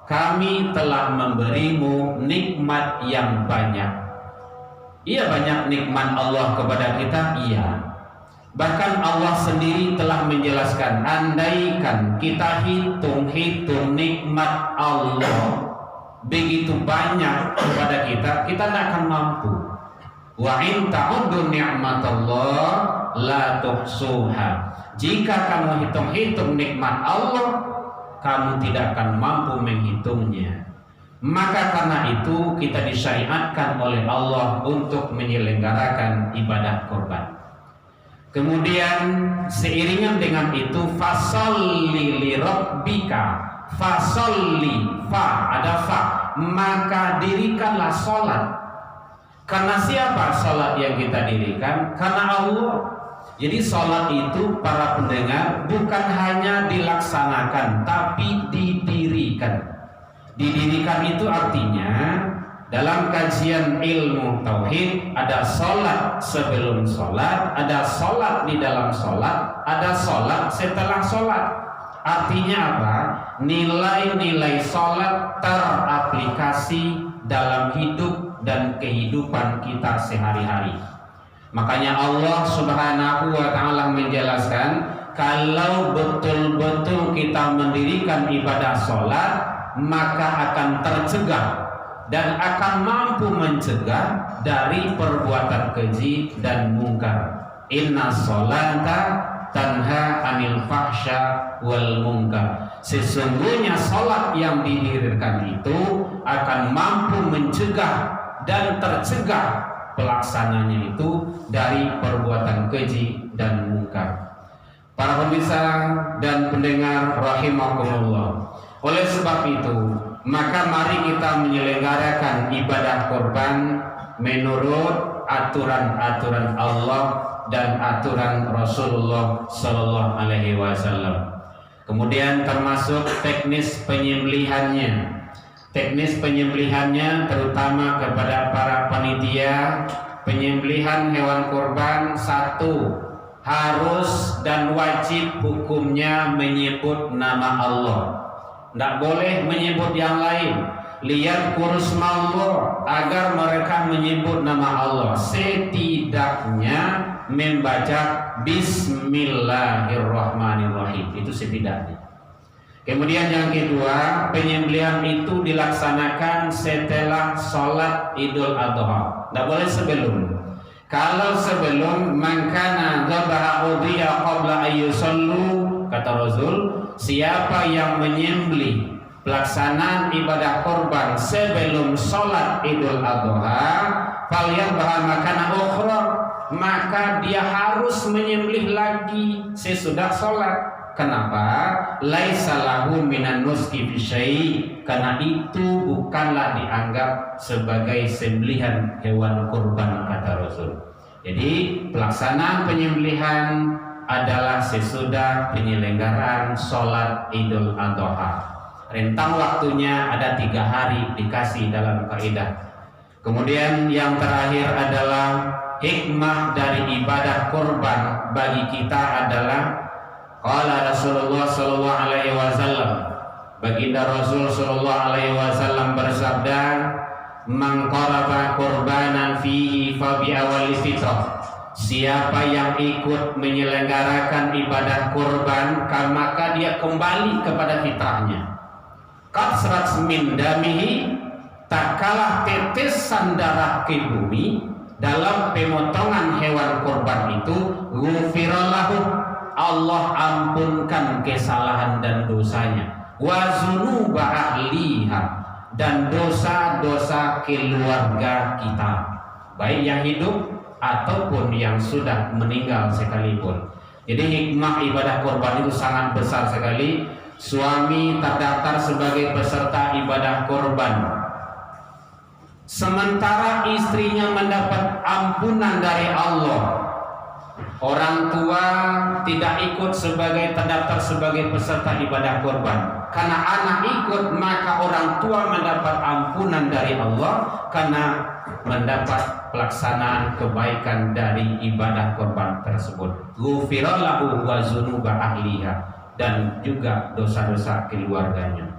kami telah memberimu nikmat yang banyak. Iya, banyak nikmat Allah kepada kita, iya. Bahkan Allah sendiri telah menjelaskan, andaikan kita hitung-hitung nikmat Allah begitu banyak kepada kita, kita tidak akan mampu. Wa in ta'uddu ni'matallah la tuhsuha. Jika kamu hitung-hitung nikmat Allah, kamu tidak akan mampu menghitungnya. Maka karena itu kita disyariatkan oleh Allah untuk menyelenggarakan ibadah kurban. Kemudian seiringan dengan itu, fasolli li rabbika, fasolli, fa, ada fa, maka dirikanlah sholat. Karena siapa sholat yang kita dirikan? Karena Allah. Jadi sholat itu, para pendengar, bukan hanya dilaksanakan, tapi didirikan. Didirikan itu artinya, dalam kajian ilmu tauhid ada sholat sebelum sholat, ada sholat di dalam sholat, ada sholat setelah sholat. Artinya apa? Nilai-nilai sholat teraplikasi dalam hidup dan kehidupan kita sehari-hari. Makanya Allah Subhanahu wa ta'ala menjelaskan, kalau betul-betul kita mendirikan ibadah sholat, maka akan tercegah dan akan mampu mencegah dari perbuatan keji dan mungkar. Inna sholata tanha anil fahsya wal mungkar. Sesungguhnya sholat yang didirikan itu akan mampu mencegah dan tercegah pelaksananya itu dari perbuatan keji dan mungkar. Para pemirsa dan pendengar rahimakumullah, oleh sebab itu, maka mari kita menyelenggarakan ibadah kurban menurut aturan-aturan Allah dan aturan Rasulullah Sallallahu Alaihi Wasallam. Kemudian termasuk teknis penyembelihannya. Teknis penyembelihannya terutama kepada para panitia penyembelihan hewan kurban, satu, harus dan wajib hukumnya menyebut nama Allah. Tidak boleh menyebut yang lain. Lihat kurusmallah, agar mereka menyebut nama Allah, setidaknya membaca Bismillahirrahmanirrahim. Itu setidaknya. Kemudian yang kedua, penyembelihan itu dilaksanakan setelah sholat Idul Adha. Tidak boleh sebelum. Kalau sebelum, mangkana dzabaha udhiya qabla ayyusallu, kata Rasul, siapa yang menyembelih pelaksanaan ibadah korban sebelum sholat Idul Adha, falyadhbah makana ukhra, maka dia harus menyembelih lagi sesudah sholat. Kenapa? Laisa lahu minan nuski fi syai', karena itu bukanlah dianggap sebagai sembelihan hewan kurban, kata Rasul. Jadi pelaksanaan penyembelihan adalah sesudah penyelenggaraan sholat Idul Adha. Rentang waktunya ada 3 hari dikasih dalam kaidah. Kemudian yang terakhir adalah hikmah dari ibadah kurban bagi kita adalah qala Rasulullah sallallahu alaihi wasallam, baginda Rasul sallallahu alaihi wasallam bersabda, man qaraba qurbanan fihi fa bi awal fitrah. Siapa yang ikut menyelenggarakan ibadah kurban, maka dia kembali kepada fitrahnya. Qasrat min damihi, tak kalah tetesan darah ke bumi dalam pemotongan hewan kurban itu, ghufirallahu, Allah ampunkan kesalahan dan dosanya, wa zunuba ahliha, dan dosa-dosa keluarga kita, baik yang hidup ataupun yang sudah meninggal sekalipun. Jadi hikmah ibadah kurban itu sangat besar sekali. Suami terdaftar sebagai peserta ibadah kurban, sementara istrinya mendapat ampunan dari Allah. Orang tua tidak ikut sebagai terdaftar sebagai peserta ibadah kurban. Karena anak ikut, maka orang tua mendapat ampunan dari Allah karena mendapat pelaksanaan kebaikan dari ibadah kurban tersebut. Ghufira lahu wa dzunuba ahliha, dan juga dosa-dosa keluarganya.